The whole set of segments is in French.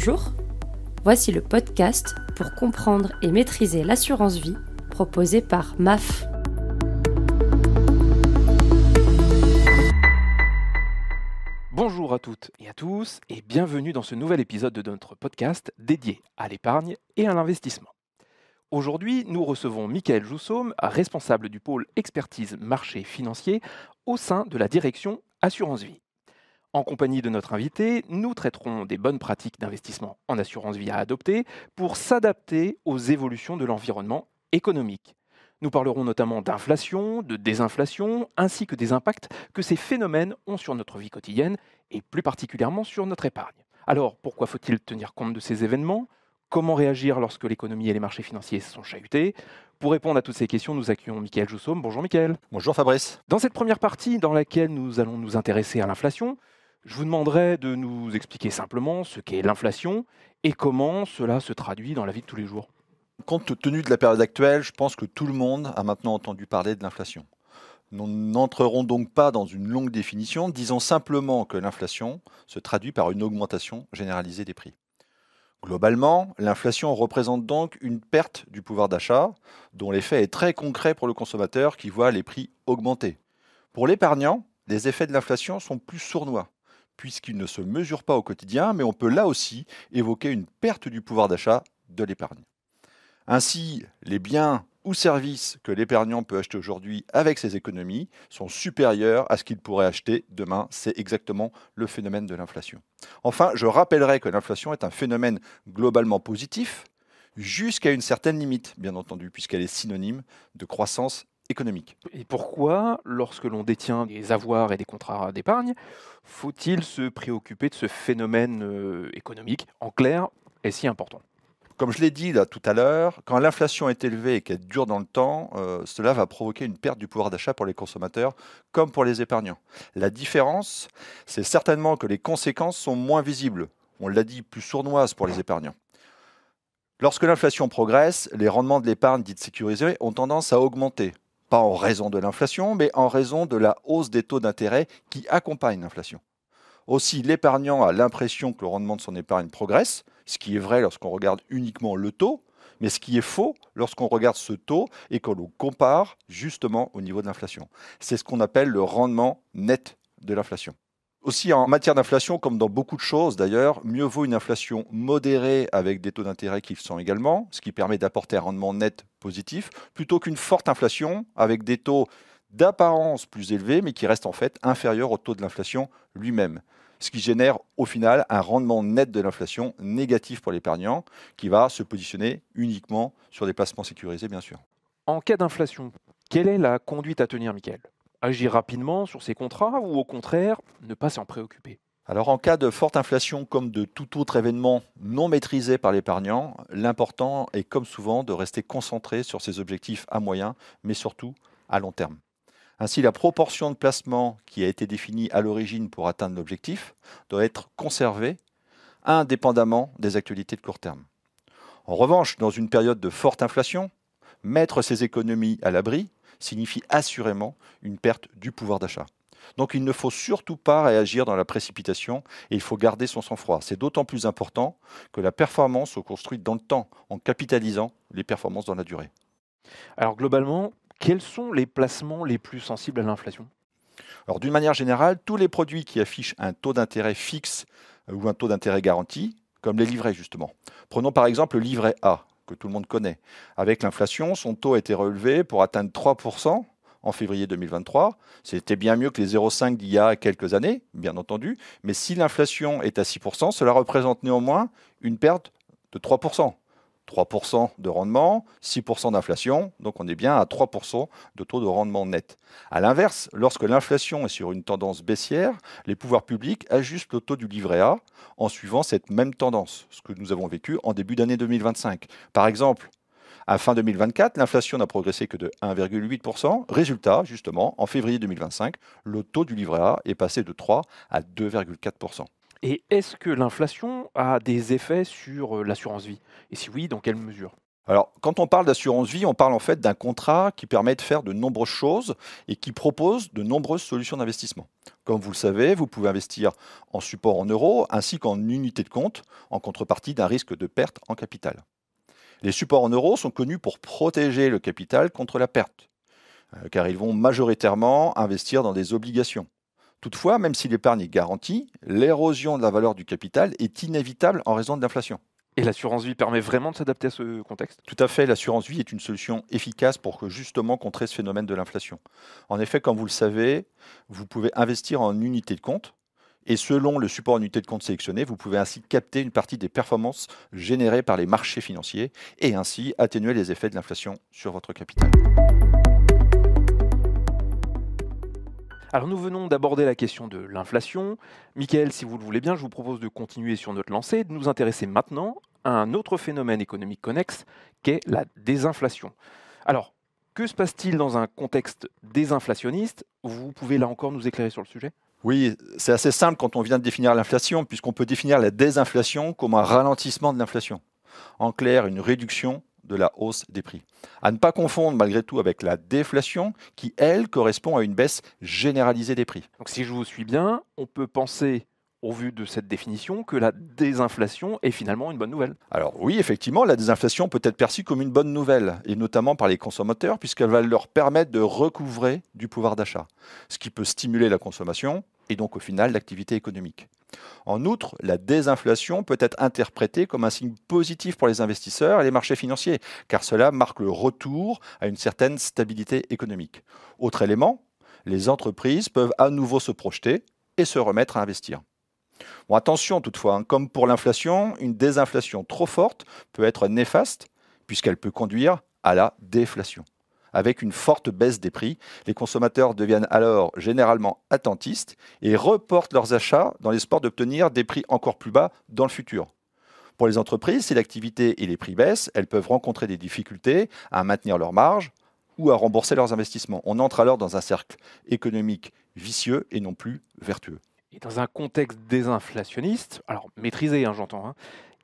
Bonjour, voici le podcast pour comprendre et maîtriser l'assurance vie proposé par MAF. Bonjour à toutes et à tous et bienvenue dans ce nouvel épisode de notre podcast dédié à l'épargne et à l'investissement. Aujourd'hui, nous recevons Michael Joussaume, responsable du pôle expertise marché financier au sein de la direction Assurance Vie. En compagnie de notre invité, nous traiterons des bonnes pratiques d'investissement en assurance vie à adopter pour s'adapter aux évolutions de l'environnement économique. Nous parlerons notamment d'inflation, de désinflation, ainsi que des impacts que ces phénomènes ont sur notre vie quotidienne et plus particulièrement sur notre épargne. Alors, pourquoi faut-il tenir compte de ces événements ? Comment réagir lorsque l'économie et les marchés financiers sont chahutés ? Pour répondre à toutes ces questions, nous accueillons Michael Joussaume. Bonjour Michael. Bonjour Fabrice. Dans cette première partie dans laquelle nous allons nous intéresser à l'inflation, je vous demanderai de nous expliquer simplement ce qu'est l'inflation et comment cela se traduit dans la vie de tous les jours. Compte tenu de la période actuelle, je pense que tout le monde a maintenant entendu parler de l'inflation. Nous n'entrerons donc pas dans une longue définition, disons simplement que l'inflation se traduit par une augmentation généralisée des prix. Globalement, l'inflation représente donc une perte du pouvoir d'achat, dont l'effet est très concret pour le consommateur qui voit les prix augmenter. Pour l'épargnant, les effets de l'inflation sont plus sournois, puisqu'ils ne se mesurent pas au quotidien, mais on peut là aussi évoquer une perte du pouvoir d'achat de l'épargne. Ainsi, les biens ou services que l'épargnant peut acheter aujourd'hui avec ses économies sont supérieurs à ce qu'il pourrait acheter demain. C'est exactement le phénomène de l'inflation. Enfin, je rappellerai que l'inflation est un phénomène globalement positif jusqu'à une certaine limite, bien entendu, puisqu'elle est synonyme de croissance économique. Et pourquoi, lorsque l'on détient des avoirs et des contrats d'épargne, faut-il se préoccuper de ce phénomène économique ? En clair, est si important ? Comme je l'ai dit là tout à l'heure, quand l'inflation est élevée et qu'elle dure dans le temps, cela va provoquer une perte du pouvoir d'achat pour les consommateurs comme pour les épargnants. La différence, c'est certainement que les conséquences sont moins visibles. On l'a dit, plus sournoises pour les épargnants. Lorsque l'inflation progresse, les rendements de l'épargne dite sécurisée ont tendance à augmenter. Pas en raison de l'inflation, mais en raison de la hausse des taux d'intérêt qui accompagne l'inflation. Aussi, l'épargnant a l'impression que le rendement de son épargne progresse, ce qui est vrai lorsqu'on regarde uniquement le taux, mais ce qui est faux lorsqu'on regarde ce taux et qu'on le compare justement au niveau de l'inflation. C'est ce qu'on appelle le rendement net de l'inflation. Aussi, en matière d'inflation, comme dans beaucoup de choses d'ailleurs, mieux vaut une inflation modérée avec des taux d'intérêt qui le sont également, ce qui permet d'apporter un rendement net positif, plutôt qu'une forte inflation avec des taux d'apparence plus élevés, mais qui restent en fait inférieurs au taux de l'inflation lui-même. Ce qui génère au final un rendement net de l'inflation négatif pour l'épargnant, qui va se positionner uniquement sur des placements sécurisés, bien sûr. En cas d'inflation, quelle est la conduite à tenir, Michael ? Agir rapidement sur ces contrats ou au contraire, ne pas s'en préoccuper ? Alors en cas de forte inflation comme de tout autre événement non maîtrisé par l'épargnant, l'important est comme souvent de rester concentré sur ses objectifs à moyen, mais surtout à long terme. Ainsi, la proportion de placement qui a été définie à l'origine pour atteindre l'objectif doit être conservée indépendamment des actualités de court terme. En revanche, dans une période de forte inflation, mettre ses économies à l'abri signifie assurément une perte du pouvoir d'achat. Donc il ne faut surtout pas réagir dans la précipitation et il faut garder son sang-froid. C'est d'autant plus important que la performance se construit dans le temps en capitalisant les performances dans la durée. Alors globalement, quels sont les placements les plus sensibles à l'inflation ? Alors d'une manière générale, tous les produits qui affichent un taux d'intérêt fixe ou un taux d'intérêt garanti, comme les livrets justement. Prenons par exemple le livret A, que tout le monde connaît. Avec l'inflation, son taux a été relevé pour atteindre 3% en février 2023. C'était bien mieux que les 0,5 d'il y a quelques années, bien entendu. Mais si l'inflation est à 6%, cela représente néanmoins une perte de 3%. 3% de rendement, 6% d'inflation, donc on est bien à 3% de taux de rendement net. A l'inverse, lorsque l'inflation est sur une tendance baissière, les pouvoirs publics ajustent le taux du livret A en suivant cette même tendance, ce que nous avons vécu en début d'année 2025. Par exemple, à fin 2024, l'inflation n'a progressé que de 1,8%. Résultat, justement, en février 2025, le taux du livret A est passé de 3 à 2,4%. Et est-ce que l'inflation a des effets sur l'assurance vie ? Et si oui, dans quelle mesure ? Alors, quand on parle d'assurance vie, on parle en fait d'un contrat qui permet de faire de nombreuses choses et qui propose de nombreuses solutions d'investissement. Comme vous le savez, vous pouvez investir en support en euros ainsi qu'en unité de compte en contrepartie d'un risque de perte en capital. Les supports en euros sont connus pour protéger le capital contre la perte, car ils vont majoritairement investir dans des obligations. Toutefois, même si l'épargne est garantie, l'érosion de la valeur du capital est inévitable en raison de l'inflation. Et l'assurance vie permet vraiment de s'adapter à ce contexte? Tout à fait, l'assurance vie est une solution efficace pour justement contrer ce phénomène de l'inflation. En effet, comme vous le savez, vous pouvez investir en unité de compte et selon le support en unité de compte sélectionné, vous pouvez ainsi capter une partie des performances générées par les marchés financiers et ainsi atténuer les effets de l'inflation sur votre capital. Alors nous venons d'aborder la question de l'inflation. Michael, si vous le voulez bien, je vous propose de continuer sur notre lancée et de nous intéresser maintenant à un autre phénomène économique connexe qu'est la désinflation. Alors, que se passe-t-il dans un contexte désinflationniste? Vous pouvez là encore nous éclairer sur le sujet? Oui, c'est assez simple quand on vient de définir l'inflation, puisqu'on peut définir la désinflation comme un ralentissement de l'inflation. En clair, une réduction de la hausse des prix. À ne pas confondre malgré tout avec la déflation qui, elle, correspond à une baisse généralisée des prix. Donc si je vous suis bien, on peut penser, au vu de cette définition, que la désinflation est finalement une bonne nouvelle. Alors oui, effectivement, la désinflation peut être perçue comme une bonne nouvelle, et notamment par les consommateurs, puisqu'elle va leur permettre de recouvrer du pouvoir d'achat, ce qui peut stimuler la consommation et donc au final l'activité économique. En outre, la désinflation peut être interprétée comme un signe positif pour les investisseurs et les marchés financiers, car cela marque le retour à une certaine stabilité économique. Autre élément, les entreprises peuvent à nouveau se projeter et se remettre à investir. Bon, attention toutefois, hein, comme pour l'inflation, une désinflation trop forte peut être néfaste puisqu'elle peut conduire à la déflation. Avec une forte baisse des prix, les consommateurs deviennent alors généralement attentistes et reportent leurs achats dans l'espoir d'obtenir des prix encore plus bas dans le futur. Pour les entreprises, si l'activité et les prix baissent, elles peuvent rencontrer des difficultés à maintenir leurs marges ou à rembourser leurs investissements. On entre alors dans un cercle économique vicieux et non plus vertueux. Et dans un contexte désinflationniste, alors maîtrisé, hein, j'entends,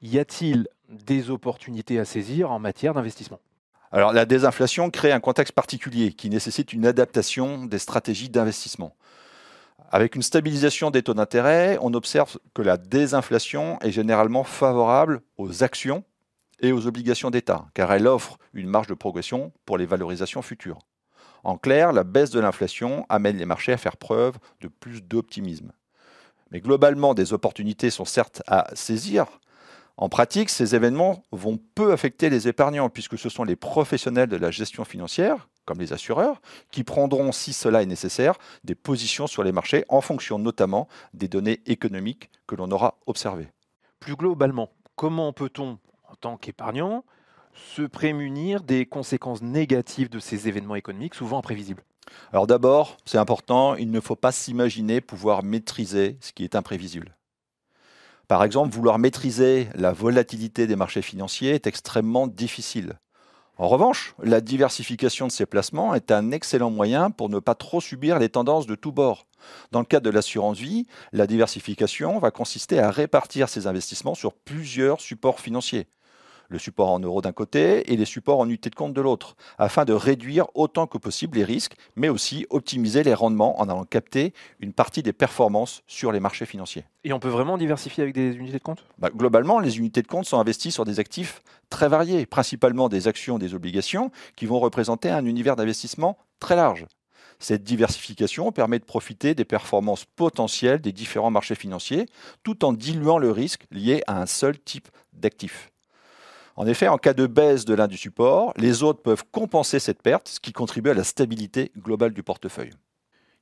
y a-t-il des opportunités à saisir en matière d'investissement? Alors, la désinflation crée un contexte particulier qui nécessite une adaptation des stratégies d'investissement. Avec une stabilisation des taux d'intérêt, on observe que la désinflation est généralement favorable aux actions et aux obligations d'État, car elle offre une marge de progression pour les valorisations futures. En clair, la baisse de l'inflation amène les marchés à faire preuve de plus d'optimisme. Mais globalement, des opportunités sont certes à saisir. En pratique, ces événements vont peu affecter les épargnants puisque ce sont les professionnels de la gestion financière, comme les assureurs, qui prendront, si cela est nécessaire, des positions sur les marchés en fonction notamment des données économiques que l'on aura observées. Plus globalement, comment peut-on, en tant qu'épargnant, se prémunir des conséquences négatives de ces événements économiques souvent imprévisibles? Alors d'abord, c'est important, il ne faut pas s'imaginer pouvoir maîtriser ce qui est imprévisible. Par exemple, vouloir maîtriser la volatilité des marchés financiers est extrêmement difficile. En revanche, la diversification de ces placements est un excellent moyen pour ne pas trop subir les tendances de tous bords. Dans le cadre de l'assurance vie, la diversification va consister à répartir ces investissements sur plusieurs supports financiers. Le support en euros d'un côté et les supports en unité de compte de l'autre, afin de réduire autant que possible les risques, mais aussi optimiser les rendements en allant capter une partie des performances sur les marchés financiers. Et on peut vraiment diversifier avec des unités de compte? Globalement, les unités de compte sont investies sur des actifs très variés, principalement des actions et des obligations, qui vont représenter un univers d'investissement très large. Cette diversification permet de profiter des performances potentielles des différents marchés financiers, tout en diluant le risque lié à un seul type d'actif. En effet, en cas de baisse de l'un du support, les autres peuvent compenser cette perte, ce qui contribue à la stabilité globale du portefeuille.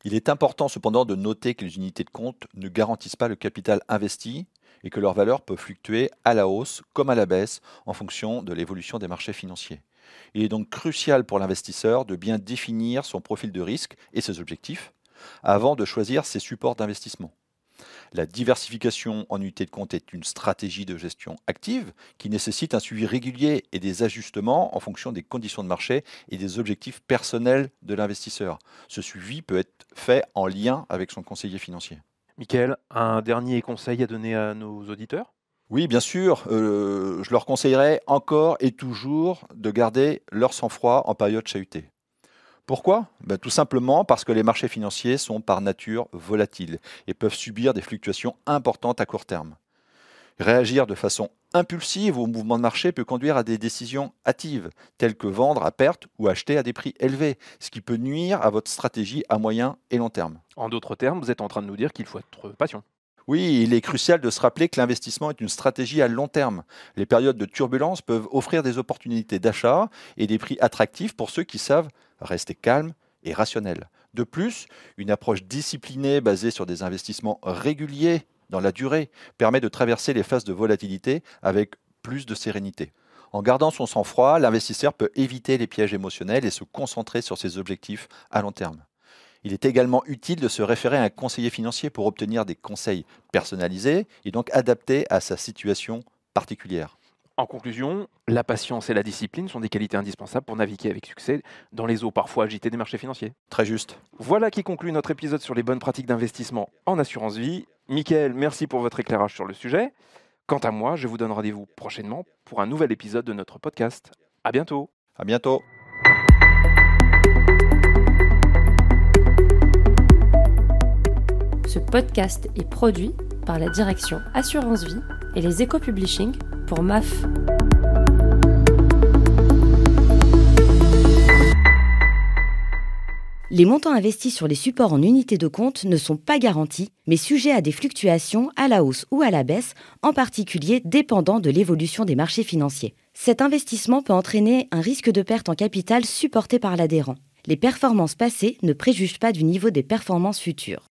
Il est important cependant de noter que les unités de compte ne garantissent pas le capital investi et que leur valeur peut fluctuer à la hausse comme à la baisse en fonction de l'évolution des marchés financiers. Il est donc crucial pour l'investisseur de bien définir son profil de risque et ses objectifs avant de choisir ses supports d'investissement. La diversification en unité de compte est une stratégie de gestion active qui nécessite un suivi régulier et des ajustements en fonction des conditions de marché et des objectifs personnels de l'investisseur. Ce suivi peut être fait en lien avec son conseiller financier. Michael, un dernier conseil à donner à nos auditeurs? Oui, bien sûr, je leur conseillerais encore et toujours de garder leur sang-froid en période chahutée. Pourquoi? Tout simplement parce que les marchés financiers sont par nature volatiles et peuvent subir des fluctuations importantes à court terme. Réagir de façon impulsive aux mouvements de marché peut conduire à des décisions hâtives, telles que vendre à perte ou acheter à des prix élevés, ce qui peut nuire à votre stratégie à moyen et long terme. En d'autres termes, vous êtes en train de nous dire qu'il faut être patient. Oui, il est crucial de se rappeler que l'investissement est une stratégie à long terme. Les périodes de turbulence peuvent offrir des opportunités d'achat et des prix attractifs pour ceux qui savent rester calmes et rationnels. De plus, une approche disciplinée basée sur des investissements réguliers dans la durée permet de traverser les phases de volatilité avec plus de sérénité. En gardant son sang-froid, l'investisseur peut éviter les pièges émotionnels et se concentrer sur ses objectifs à long terme. Il est également utile de se référer à un conseiller financier pour obtenir des conseils personnalisés et donc adaptés à sa situation particulière. En conclusion, la patience et la discipline sont des qualités indispensables pour naviguer avec succès dans les eaux parfois agitées des marchés financiers. Très juste. Voilà qui conclut notre épisode sur les bonnes pratiques d'investissement en assurance vie. Mickaël, merci pour votre éclairage sur le sujet. Quant à moi, je vous donne rendez-vous prochainement pour un nouvel épisode de notre podcast. À bientôt. À bientôt. Ce podcast est produit par la direction Assurance Vie et les Éco-Publishing pour MAF. Les montants investis sur les supports en unités de compte ne sont pas garantis, mais sujets à des fluctuations à la hausse ou à la baisse, en particulier dépendant de l'évolution des marchés financiers. Cet investissement peut entraîner un risque de perte en capital supporté par l'adhérent. Les performances passées ne préjugent pas du niveau des performances futures.